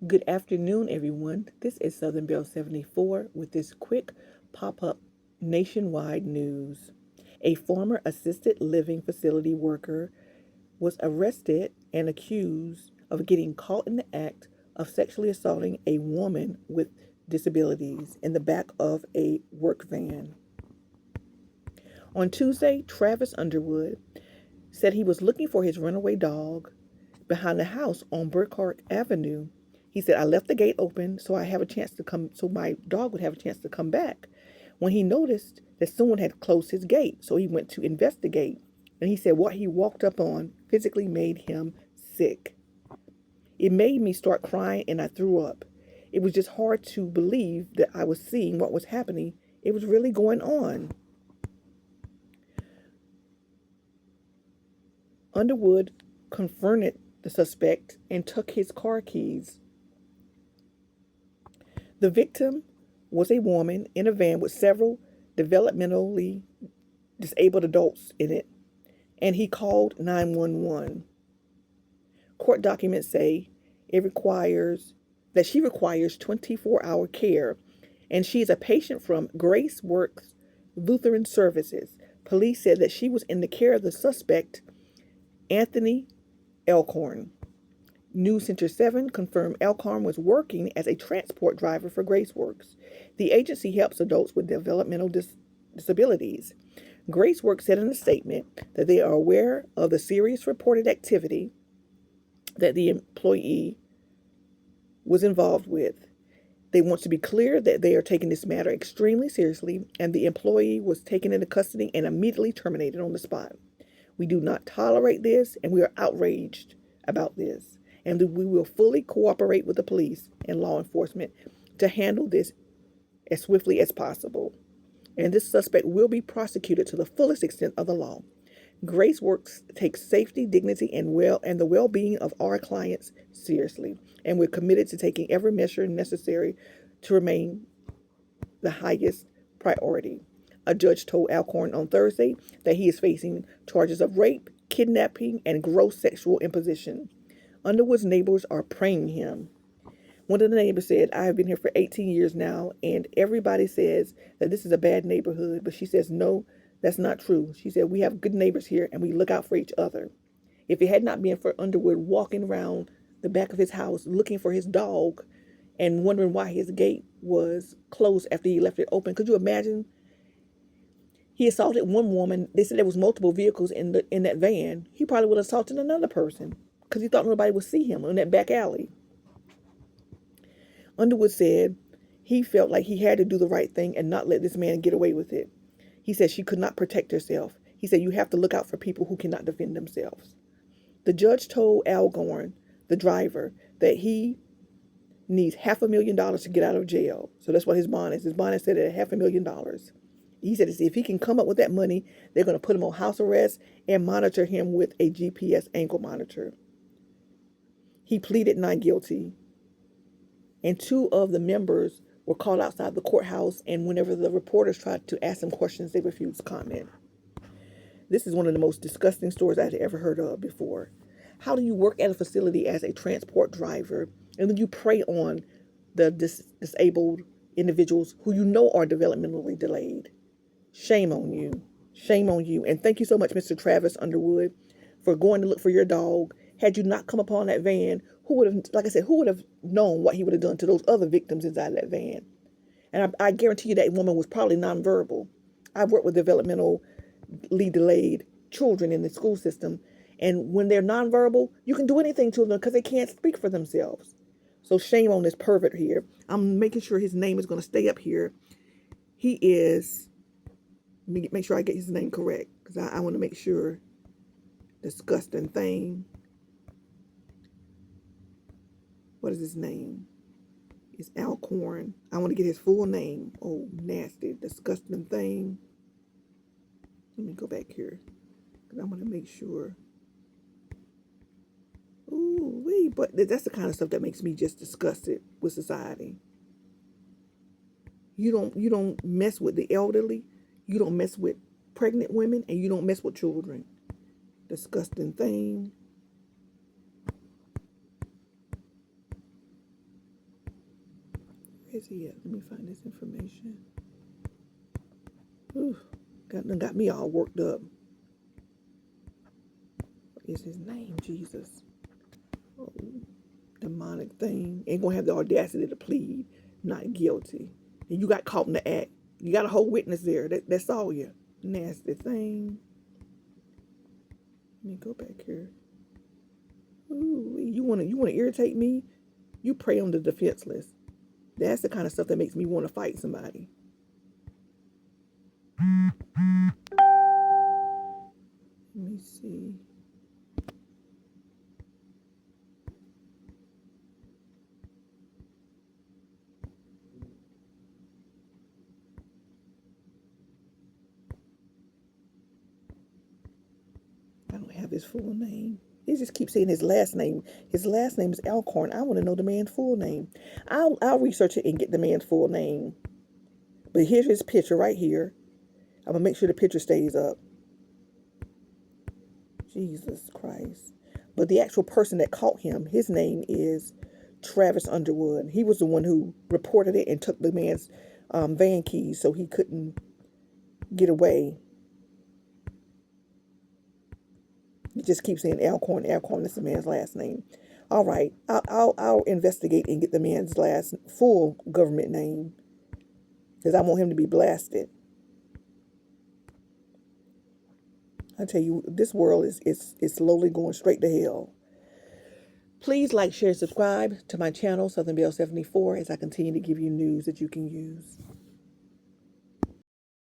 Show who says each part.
Speaker 1: Good afternoon, everyone. This is Southern Belle 74 with this quick pop up nationwide news. A former assisted living facility worker was arrested and accused of getting caught in the act of sexually assaulting a woman with disabilities in the back of a work van. On Tuesday, Travis Underwood said he was looking for his runaway dog behind the house on Burkhart Avenue. He said, I left the gate open so I have a chance to come, so my dog would have a chance to come back. When he noticed that someone had closed his gate, so he went to investigate. And he said what he walked up on physically made him sick. It made me start crying and I threw up. It was just hard to believe that I was seeing what was happening. It was really going on. Underwood confronted the suspect and took his car keys. The victim was a woman in a van with several developmentally disabled adults in it, and he called 911. Court documents say she requires 24-hour care, and she is a patient from Grace Works Lutheran Services. Police said that she was in the care of the suspect, Anthony Elkhorn. News Center 7 confirmed Elkhorn was working as a transport driver for Graceworks. The agency helps adults with developmental disabilities. Graceworks said in a statement that they are aware of the serious reported activity that the employee was involved with. They want to be clear that they are taking this matter extremely seriously, and the employee was taken into custody and immediately terminated on the spot. We do not tolerate this, and we are outraged about this. And we will fully cooperate with the police and law enforcement to handle this as swiftly as possible. And this suspect will be prosecuted to the fullest extent of the law. Graceworks takes safety, dignity, and the well-being of our clients seriously, and we're committed to taking every measure necessary to remain the highest priority. A judge told Alcorn on Thursday that he is facing charges of rape, kidnapping, and gross sexual imposition. Underwood's neighbors are praying him. One of the neighbors said, I have been here for 18 years now, and everybody says that this is a bad neighborhood. But she says, no, that's not true. She said, we have good neighbors here, and we look out for each other. If it had not been for Underwood walking around the back of his house looking for his dog and wondering why his gate was closed after he left it open, could you imagine? He assaulted one woman. They said there was multiple vehicles in that van. He probably would have assaulted another person because he thought nobody would see him in that back alley. Underwood said he felt like he had to do the right thing and not let this man get away with it. He said she could not protect herself. He said you have to look out for people who cannot defend themselves. The judge told Al Gorn, the driver, that he needs $500,000 to get out of jail. So that's what his bond is. His bond is set at $500,000. He said if he can come up with that money, they're going to put him on house arrest and monitor him with a GPS ankle monitor. He pleaded not guilty. And two of the members were called outside the courthouse, and whenever the reporters tried to ask them questions, they refused comment. This is one of the most disgusting stories I'd ever heard of before. How do you work at a facility as a transport driver, and then you prey on the disabled individuals who you know are developmentally delayed? Shame on you. Shame on you. And thank you so much, Mr. Travis Underwood, for going to look for your dog. Had you not come upon that van, who would have, like I said, who would have known what he would have done to those other victims inside that van? And I guarantee you that woman was probably nonverbal. I've worked with developmentally delayed children in the school system, and when they're nonverbal, you can do anything to them because they can't speak for themselves. So shame on this pervert here. I'm making sure his name is going to stay up here. He is, let me make sure I get his name correct because I want to make sure. Disgusting thing. What is his name? It's Alcorn. I want to get his full name. Oh, nasty, disgusting thing. Let me go back here because I want to make sure. Ooh, wait, but that's the kind of stuff that makes me just disgusted with society. You don't mess with the elderly. You don't mess with pregnant women, and you don't mess with children. Disgusting thing. Where is he at? Let me find this information. Ooh, got me all worked up. What is his name? Jesus. Oh, demonic thing. Ain't gonna have the audacity to plead not guilty. And you got caught in the act. You got a whole witness there. That's all you. Nasty thing. Let me go back here. Ooh, you wanna irritate me? You prey on the defenseless. That's the kind of stuff that makes me want to fight somebody. Let me see. I don't have his full name. He just keeps saying his last name. His last name is Alcorn. I want to know the man's full name. I'll research it and get the man's full name. But here's his picture right here. I'm gonna make sure the picture stays up. Jesus Christ. But the actual person that caught him, his name is Travis Underwood. He was the one who reported it and took the man's van keys so he couldn't get away. He just keeps saying Alcorn. Alcorn is the man's last name. All right, I'll investigate and get the man's last full government name because I want him to be blasted. I tell you, this world is slowly going straight to hell. Please like, share, subscribe to my channel, Southern Belle 74, as I continue to give you news that you can use.